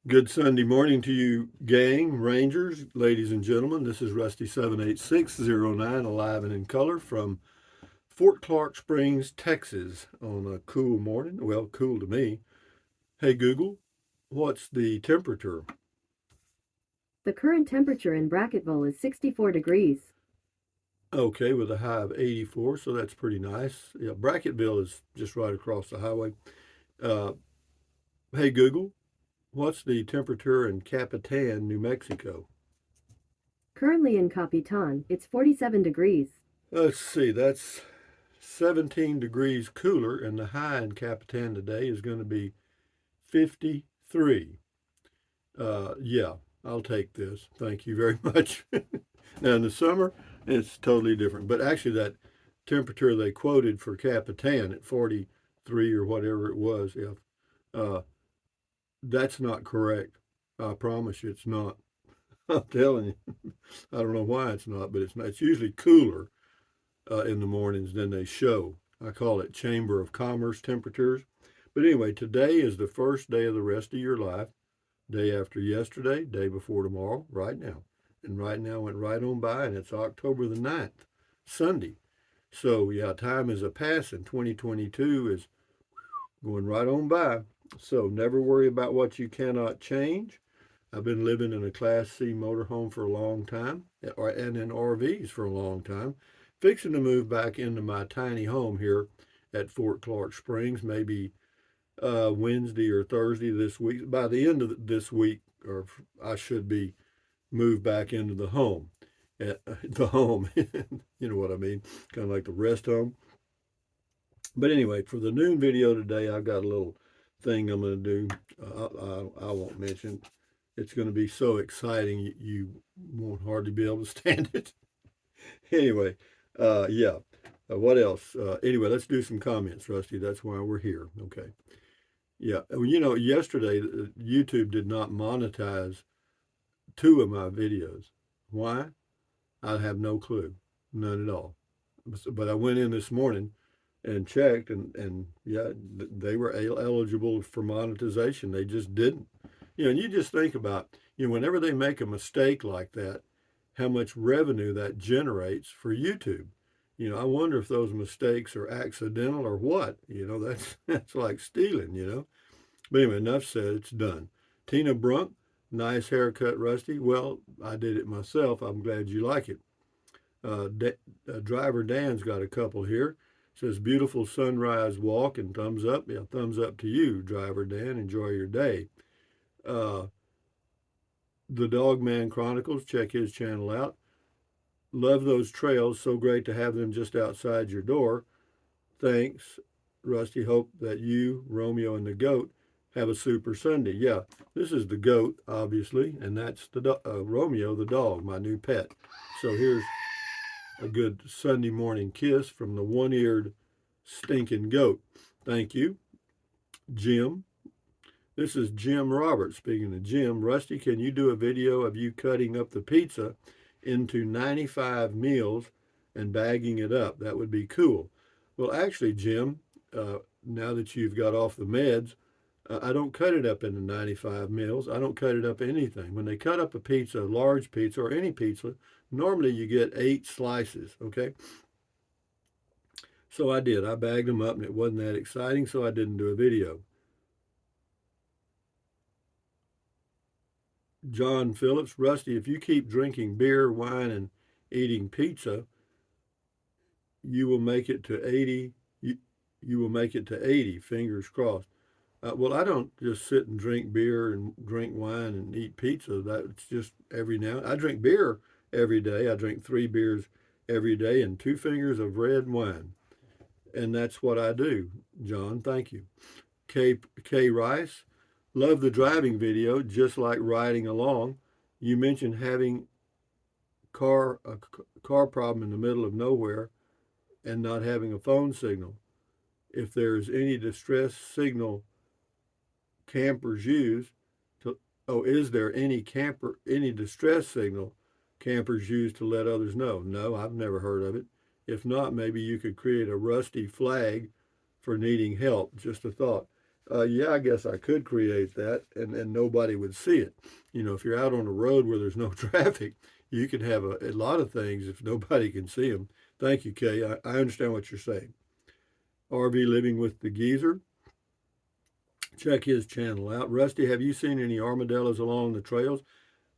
Good Sunday morning to you, gang, rangers, ladies and gentlemen. This is Rusty 78609, alive and in color from Fort Clark Springs, Texas, on a cool morning. Well, cool to me. Hey, Google, what's the temperature? The current temperature in Brackettville is 64 degrees. Okay, with a high of 84, so that's pretty nice. Yeah, Bracketville is just right across the highway. Uh, hey, Google, what's the temperature in Capitan, New Mexico? Currently in Capitan, it's 47 degrees. Let's see, that's 17 degrees cooler, and the high in Capitan today is going to be 53. Yeah, I'll take this. Thank you very much. Now, in the summer, it's totally different. But actually, that temperature they quoted for Capitan at 43 or whatever it was, yeah, uh, that's not correct. I promise you it's not. I'm telling you. I don't know why it's not, but it's not. It's usually cooler in the mornings than they show. I call it Chamber of Commerce temperatures. But anyway, today is the first day of the rest of your life. Day after yesterday, day before tomorrow, right now. And right now went right on by, and it's October the 9th, Sunday. So, yeah, time is a passing. 2022 is going right on by. So, never worry about what you cannot change. I've been living in a Class C motorhome for a long time, and in RVs for a long time. Fixing to move back into my tiny home here at Fort Clark Springs, maybe Wednesday or Thursday this week. By the end of this week, or I should be moved back into the home. The home, you know what I mean, kind of like the rest home. But anyway, for the noon video today, I've got a little thing I'm going to do. I won't mention. It's going to be so exciting you won't hardly be able to stand it. Anyway, yeah. What else? Anyway, let's do some comments, Rusty. That's why we're here. Okay. Yeah. Well, you know, yesterday YouTube did not monetize two of my videos. Why? I have no clue. None at all. But I went in this morning and checked, and yeah, they were eligible for monetization. They just didn't. You know, and you just think about, you know, whenever they make a mistake like that, how much revenue that generates for YouTube. You know, I wonder if those mistakes are accidental or what. You know, that's that's like stealing. You know. But anyway, enough said. It's done. Tina Brunk, nice haircut, Rusty. Well, I did it myself. I'm glad you like it. Driver Dan's got a couple here. Says beautiful sunrise walk and thumbs up. Yeah, thumbs up to you, Driver Dan. Enjoy your day. Uh, the Dogman Chronicles. Check his channel out. Love those trails. So great to have them just outside your door. Thanks, Rusty. Hope that you, Romeo, and the goat have a super Sunday. Yeah, this is the goat, obviously, and that's the Romeo, the dog, my new pet. So here's a good Sunday morning kiss from the one-eared stinking goat. Thank you, Jim. This is Jim Roberts. Speaking of Jim, Rusty, can you do a video of you cutting up the pizza into 95 meals and bagging it up? That would be cool. Well, actually, Jim, now that you've got off the meds, I don't cut it up into 95 meals. I don't cut it up anything. When they cut up a pizza, a large pizza, or any pizza, normally you get 8 slices, okay? So I did. I bagged them up and it wasn't that exciting, so I didn't do a video. John Phillips, Rusty, if you keep drinking beer, wine, and eating pizza, you will make it to 80. You will make it to 80, fingers crossed. Well, I don't just sit and drink beer and drink wine and eat pizza. That's just every now. I drink beer every day. I drink 3 beers every day and 2 fingers of red wine. And that's what I do, John. Thank you. K Rice, love the driving video, just like riding along. You mentioned having a car problem in the middle of nowhere and not having a phone signal. If there's any distress signal campers use to, oh, is there any distress signal campers use to let others know? No, I've never heard of it. If not, maybe you could create a rusty flag for needing help. Just a thought. Yeah, I guess I could create that and nobody would see it. You know, if you're out on the road where there's no traffic, you can have a lot of things if nobody can see them. Thank you, Kay. I understand what you're saying. RV Living with the Geezer. Check his channel out. Rusty, have you seen any armadillos along the trails?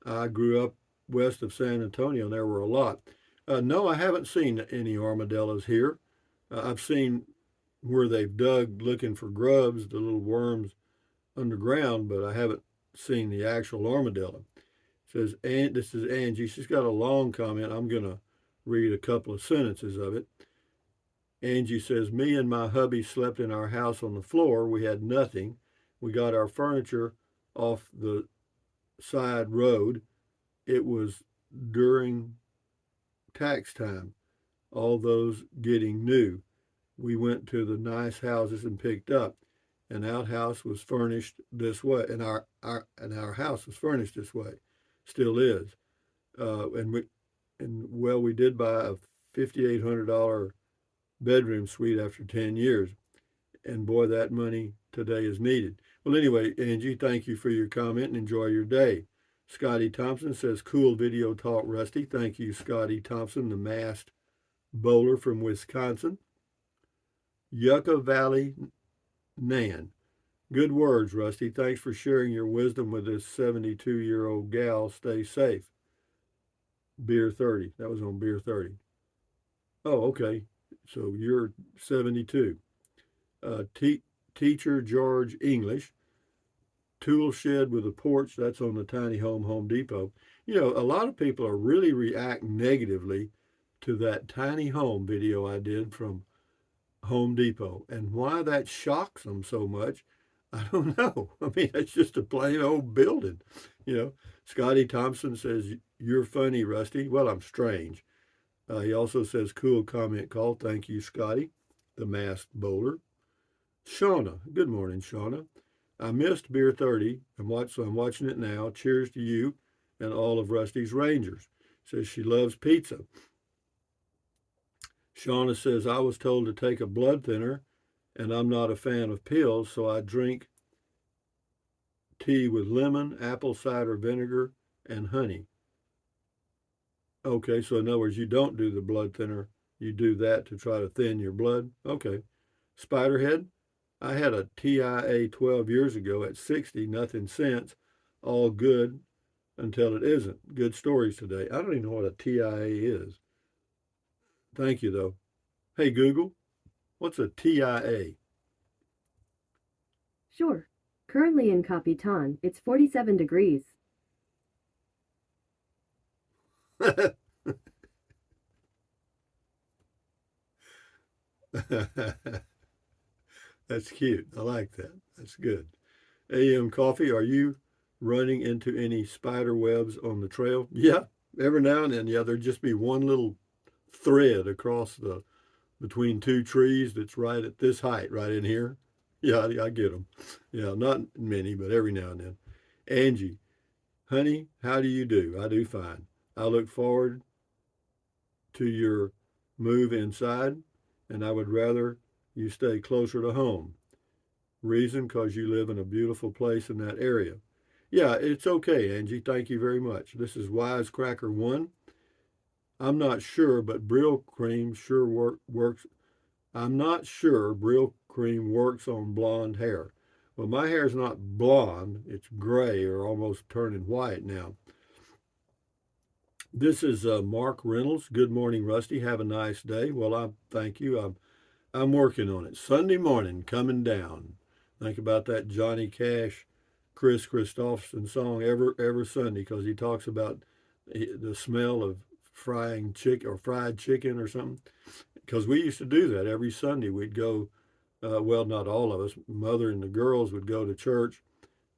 I grew up west of San Antonio and there were a lot. No, I haven't seen any armadillos here. I've seen where they've dug looking for grubs, the little worms underground, but I haven't seen the actual armadillo. It says, and this is Angie. She's got a long comment. I'm going to read a couple of sentences of it. Angie says, me and my hubby slept in our house on the floor. We had nothing. We got our furniture off the side road. It was during tax time, all those getting new. We went to the nice houses and picked up. An outhouse was furnished this way, and our house was furnished this way, still is. We did buy a $5,800 bedroom suite after 10 years, and boy, that money today is needed. Well, anyway, Angie, thank you for your comment and enjoy your day. Scotty Thompson says, cool video talk, Rusty. Thank you, Scotty Thompson, the masked bowler from Wisconsin. Yucca Valley Nan. Good words, Rusty. Thanks for sharing your wisdom with this 72-year-old gal. Stay safe. Beer 30. That was on Beer 30. Oh, okay. So you're 72. Teacher George English. Tool shed with a porch. That's on the Tiny Home Depot. You know, a lot of people are really react negatively to that tiny home video I did from Home Depot. And why that shocks them so much, I don't know. I mean, it's just a plain old building. You know, Scotty Thompson says, you're funny, Rusty. Well, I'm strange. He also says, cool comment call. Thank you, Scotty, the masked bowler. Shauna. Good morning, Shauna. I missed Beer 30, so I'm watching it now. Cheers to you and all of Rusty's Rangers. Says she loves pizza. Shauna says, I was told to take a blood thinner, and I'm not a fan of pills, so I drink tea with lemon, apple cider vinegar, and honey. Okay, so in other words, you don't do the blood thinner. You do that to try to thin your blood. Okay. Spiderhead, I had a TIA 12 years ago at 60, nothing since. All good until it isn't. Good stories today. I don't even know what a TIA is. Thank you, though. Hey, Google, what's a TIA? Sure. Currently in Capitan, it's 47 degrees. That's cute. I like that. That's good. AM Coffee, are you running into any spider webs on the trail? Yeah, every now and then. Yeah, there'd just be one little thread across between two trees that's right at this height, right in here. Yeah, I get them. Yeah, not many, but every now and then. Angie, honey, how do you do? I do fine. I look forward to your move inside, and I would rather you stay closer to home. Reason, because you live in a beautiful place in that area. Yeah, it's okay, Angie. Thank you very much. This is Wisecracker1. I'm not sure, but Brylcreem sure works. I'm not sure Brylcreem works on blonde hair. Well, my hair is not blonde. It's gray or almost turning white now. This is Mark Reynolds. Good morning, Rusty. Have a nice day. Well, I thank you. I'm working on it. Sunday morning coming down. Think about that Johnny Cash, Chris Christopherson song every Sunday, because he talks about the smell of frying chicken or fried chicken or something. Because we used to do that every Sunday. We'd go, well, not all of us. Mother and the girls would go to church,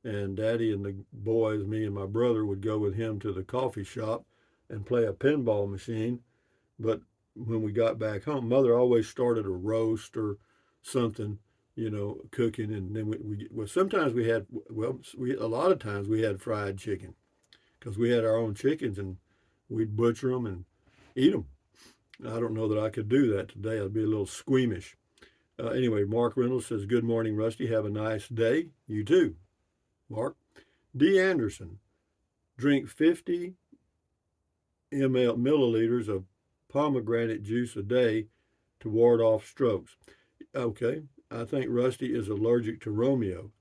and Daddy and the boys, me and my brother, would go with him to the coffee shop and play a pinball machine. But when we got back home, Mother always started a roast or something, you know, cooking, and then well, sometimes we had, well, a lot of times we had fried chicken, because we had our own chickens and we'd butcher them and eat them. I don't know that I could do that today. I'd be a little squeamish. Anyway, Mark Reynolds says, "Good morning, Rusty. Have a nice day." You too, Mark. D. Anderson, drink 50 milliliters of pomegranate juice a day to ward off strokes. Okay, I think Rusty is allergic to Romeo.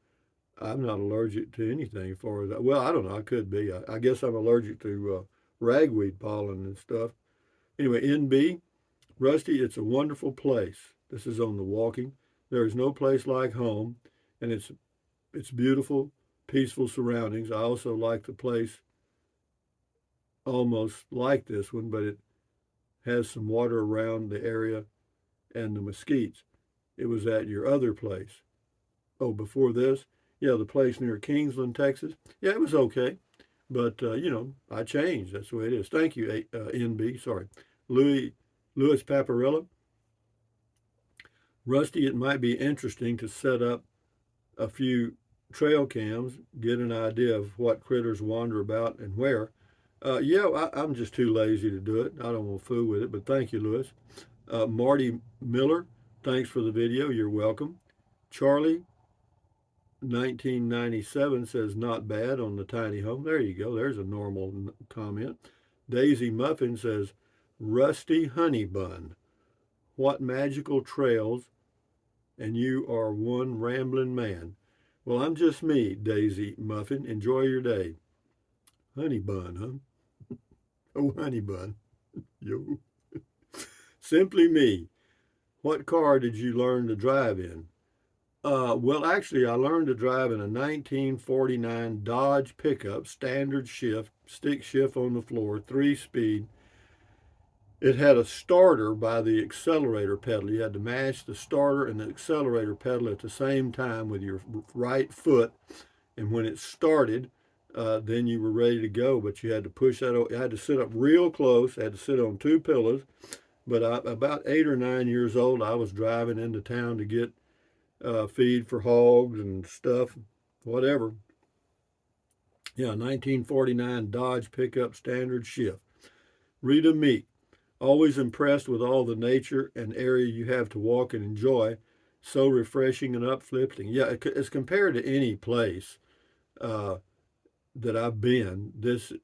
I'm not allergic to anything as far as that. Well, I don't know. I could be. I guess I'm allergic to ragweed pollen and stuff. Anyway, NB, Rusty, it's a wonderful place. This is on the walking. There is no place like home, and it's beautiful, peaceful surroundings. I also like the place almost like this one, but it has some water around the area and the mesquites. It was at your other place. Oh, before this, yeah, the place near Kingsland, Texas. Yeah, it was okay, but I changed. That's the way it is. Thank you, NB. Sorry, Louis Paparella. Rusty, it might be interesting to set up a few trail cams, get an idea of what critters wander about and where. Yeah, I'm just too lazy to do it. I don't want to fool with it, but thank you, Louis. Marty Miller, thanks for the video. You're welcome. Charlie, 1997 says not bad on the tiny home. There you go. There's a normal comment. Daisy Muffin says, Rusty Honey Bun. What magical trails, and you are one rambling man. Well, I'm just me, Daisy Muffin. Enjoy your day. Honey Bun, huh? Oh, Honey Bun. Yo. Simply me. What car did you learn to drive in? Well, actually, I learned to drive in a 1949 Dodge pickup, standard shift, stick shift on the floor, 3-speed. It had a starter by the accelerator pedal. You had to mash the starter and the accelerator pedal at the same time with your right foot. And when it started, then you were ready to go. But you had to push that. You had to sit up real close. I had to sit on 2 pillows. But about 8 or 9 years old, I was driving into town to get feed for hogs and stuff, whatever. Yeah, 1949 Dodge pickup standard shift. Rita Meek, always impressed with all the nature and area you have to walk and enjoy. So refreshing and uplifting. Yeah, as compared to any place that I've been,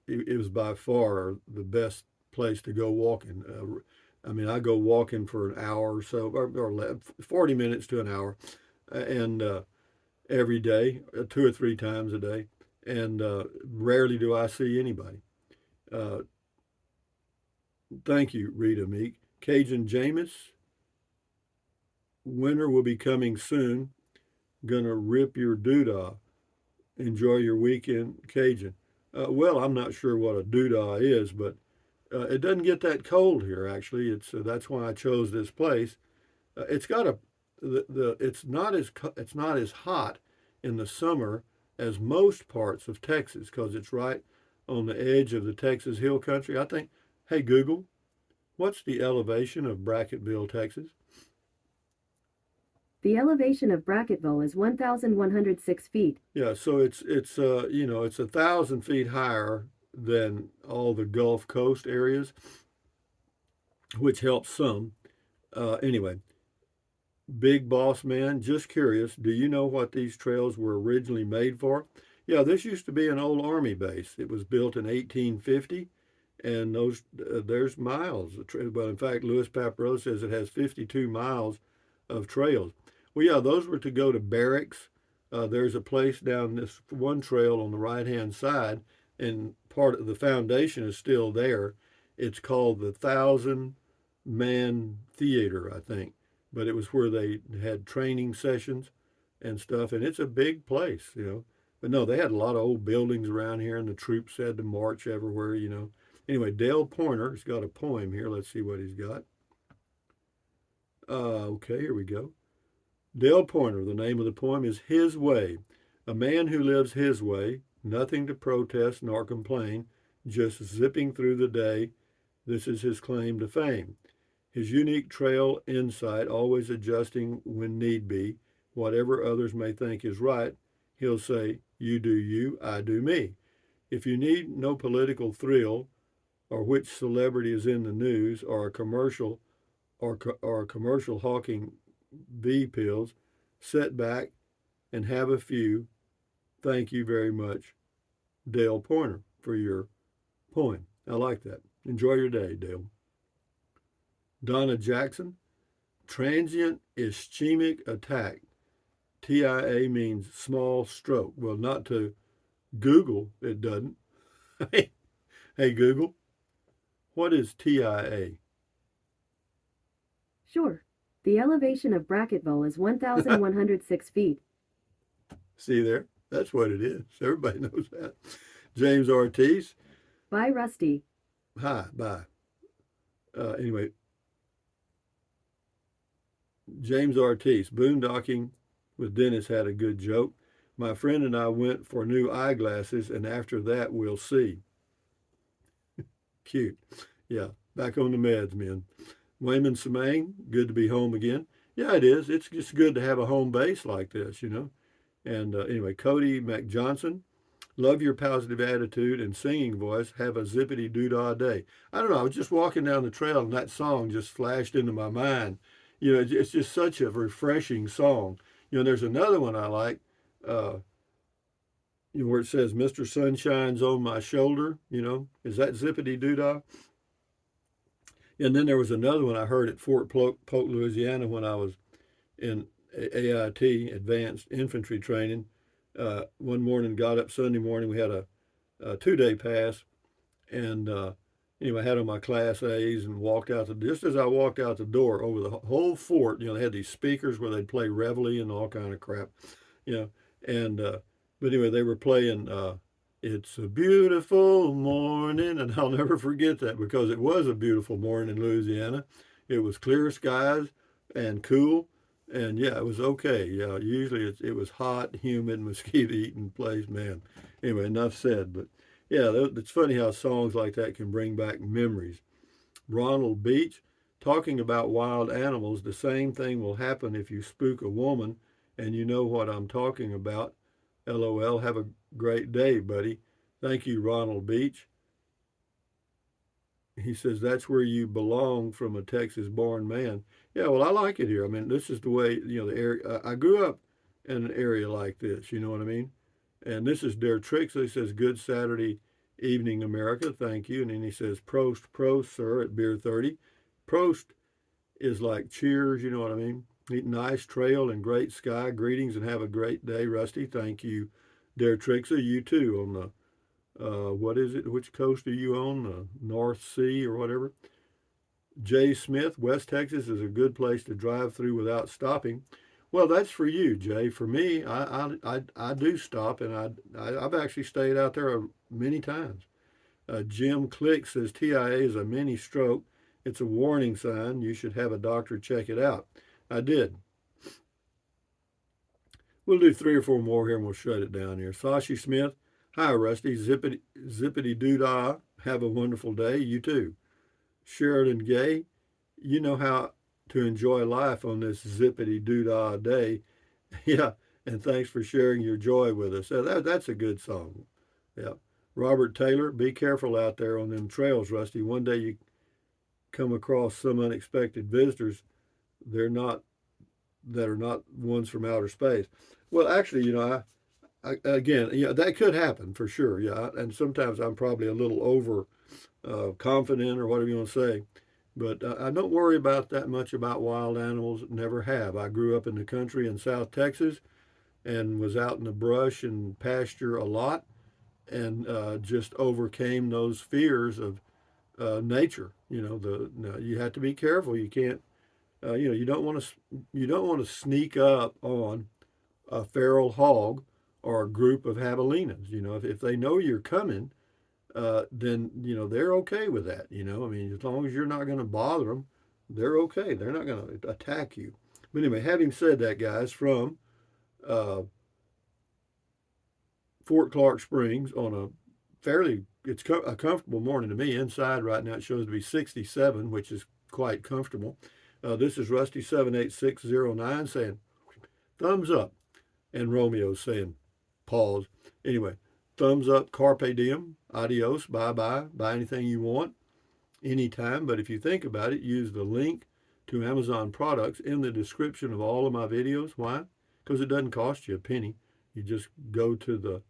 it was by far the best place to go walking. I mean, I go walking for an hour or so, or 40 minutes to an hour, and every day, 2 or 3 times a day, and rarely do I see anybody. Uh, Thank you, Rita Meek. Cajun Jameis, winter will be coming soon. Gonna rip your doodah. Enjoy your weekend, Cajun. Well, I'm not sure what a doodah is, but it doesn't get that cold here. Actually, that's why I chose this place. It's got it's not as hot in the summer as most parts of Texas because it's right on the edge of the Texas Hill Country. I think. Hey Google, what's the elevation of Brackettville, Texas? The elevation of Brackettville is 1,106 feet. Yeah, so it's 1,000 feet higher than all the Gulf Coast areas, which helps some. Anyway, Big Boss Man, just curious, do you know what these trails were originally made for? Yeah, this used to be an old Army base. It was built in 1850, and there's miles. Well, in fact, Louis Paparella says it has 52 miles of trails. Well, yeah, those were to go to barracks. There's a place down this one trail on the right-hand side, and part of the foundation is still there. It's called the Thousand Man Theater, I think, but it was where they had training sessions and stuff, and it's a big place. But no, they had a lot of old buildings around here, and the troops had to march everywhere. Anyway, Dale Pointer has got a poem here. Let's see what he's got. Okay, here we go. Dale Pointer, the name of the poem is His Way. A man who lives his way, nothing to protest nor complain, just zipping through the day. This is his claim to fame. His unique trail insight, always adjusting when need be. Whatever others may think is right, he'll say, you do you, I do me. If you need no political thrill, or which celebrity is in the news, or a commercial hawking V pills. Sit back and have a few. Thank you very much, Dale Pointer, for your poem. I like that. Enjoy your day, Dale. Donna Jackson, transient ischemic attack. TIA means small stroke. Well, not to Google, it doesn't. Hey, Google, what is TIA? Sure. The elevation of Bracketville is 1,106 feet. See there? That's what it is. Everybody knows that. James Ortiz, Bye, Rusty. hi, bye. Anyway, James Ortiz, boondocking with Dennis had a good joke. My friend and I went for new eyeglasses, and after that, we'll see. Cute. Yeah, back on the meds, men. Wayman Semaine, good to be home again. Yeah, it is. It's just good to have a home base like this, you know. And anyway, Cody McJohnson, love your positive attitude and singing voice. Have a zippity doodah day. I don't know. I was just walking down the trail and that song just flashed into my mind. You know, it's just such a refreshing song. You know, there's another one I like, uh, you know, where it says, Mr. Sunshine's on my shoulder. You know, is that zippity doodah? And then there was another one I heard at Fort Polk, Louisiana, when I was in AIT, Advanced Infantry Training. One morning, got up Sunday morning, we had a 2 day pass, and anyway, I had on my Class A's and walked out just as I walked out the door over the whole fort. You know, they had these speakers where they'd play reveille and all kind of crap, you know, and but anyway, they were playing It's a Beautiful Morning, and I'll never forget that because it was a beautiful morning in Louisiana. It was clear skies and cool, and yeah, it was okay. Yeah, usually it was hot, humid, mosquito-eating place, man. Anyway, enough said, but yeah, it's funny how songs like that can bring back memories. Ronald Beach, talking about wild animals, the same thing will happen if you spook a woman, and you know what I'm talking about. LOL. Have a great day, buddy. Thank you, Ronald Beach. He says that's where you belong from a Texas-born man. Yeah, well, I like it here. I mean, this is the way, you know, the area. I grew up in an area like this. You know what I mean? And this is Der Tricks. He says, "Good Saturday evening, America. Thank you." And then he says, "Prost, prost, sir," at Beer 30. Prost is like cheers. You know what I mean? Nice trail and great sky. Greetings and have a great day, Rusty. Thank you, Der Trixa. You too on the what is it? Which coast are you on? The North Sea or whatever? Jay Smith, West Texas is a good place to drive through without stopping. Well, that's for you, Jay. For me, I do stop, and I've actually stayed out there many times. Jim Click says TIA is a mini stroke. It's a warning sign. You should have a doctor check it out. I did. We'll do 3 or 4 more here and we'll shut it down here. Sashi Smith, hi, Rusty. Zippity doo-dah. Have a wonderful day. You too. Sheridan Gay, you know how to enjoy life on this zippity doo-dah day. Yeah, and thanks for sharing your joy with us. That's a good song. Yeah. Robert Taylor, be careful out there on them trails, Rusty. One day you come across some unexpected visitors. They're not that are not ones from outer space. Well, actually, you know, again, yeah, that could happen for sure. Yeah, and sometimes I'm probably a little over confident or whatever you want to say. But I don't worry about that much about wild animals. Never have. I grew up in the country in South Texas and was out in the brush and pasture a lot, and just overcame those fears of nature. You know, you have to be careful. You can't. You know, you don't want to sneak up on a feral hog or a group of javelinas. You know, if they know you're coming, then you know they're okay with that. You know, I mean, as long as you're not going to bother them, they're okay. They're not going to attack you. But anyway, having said that, guys, from uh, Fort Clark Springs on a it's a comfortable morning to me. Inside right now it shows to be 67, which is quite comfortable. This is Rusty 78609 saying thumbs up, and Romeo saying pause. Anyway, thumbs up, carpe diem, adios, bye bye, buy anything you want, anytime. But if you think about it, use the link to Amazon products in the description of all of my videos. Why? Because it doesn't cost you a penny. You just go to the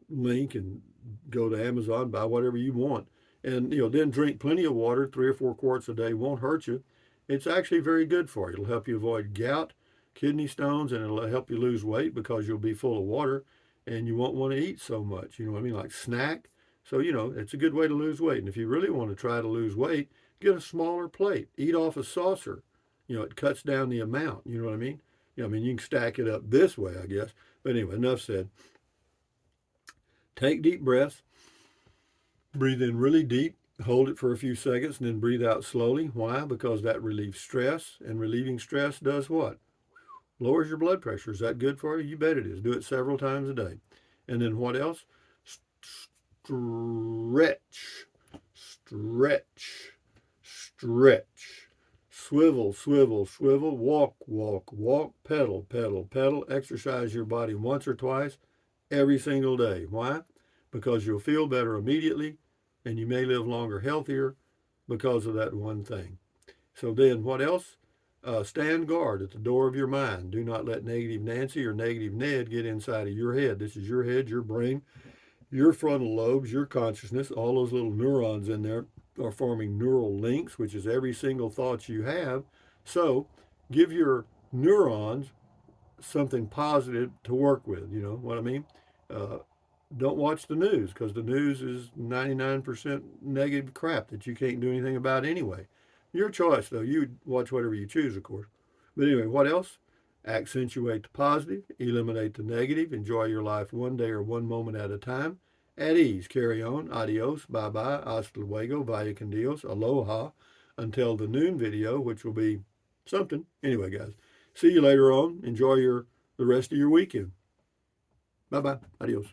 link and go to Amazon, buy whatever you want. And, then drink plenty of water. 3 or 4 quarts a day won't hurt you. It's actually very good for you. It'll help you avoid gout, kidney stones, and it'll help you lose weight because you'll be full of water and you won't want to eat so much. You know what I mean? Like snack. So, it's a good way to lose weight. And if you really want to try to lose weight, get a smaller plate. Eat off a saucer. It cuts down the amount. You know what I mean? I mean, you can stack it up this way, I guess. But anyway, enough said. Take deep breaths. Breathe in really deep. Hold it for a few seconds and then breathe out slowly. Why? Because that relieves stress. And relieving stress does what? Lowers your blood pressure. Is that good for you? You bet it is. Do it several times a day. And then what else? Stretch. Stretch. Stretch. Swivel, swivel, swivel. Walk, walk, walk. Pedal, pedal, pedal. Exercise your body once or twice every single day. Why? Because you'll feel better immediately and you may live longer, healthier because of that one thing. So then what else? Stand guard at the door of your mind. Do not let negative Nancy or negative Ned get inside of your head. This is your head, your brain, your frontal lobes, your consciousness. All those little neurons in there are forming neural links, which is every single thought you have. So give your neurons something positive to work with. You know what I mean? Don't watch the news because the news is 99% negative crap that you can't do anything about anyway. Your choice, though. You watch whatever you choose, of course. But anyway, what else? Accentuate the positive, eliminate the negative, enjoy your life one day or one moment at a time. At ease, carry on. Adios, bye-bye, hasta luego, vaya con Dios, aloha, until the noon video, which will be something. Anyway, guys, see you later on. Enjoy the rest of your weekend. Bye-bye. Adios.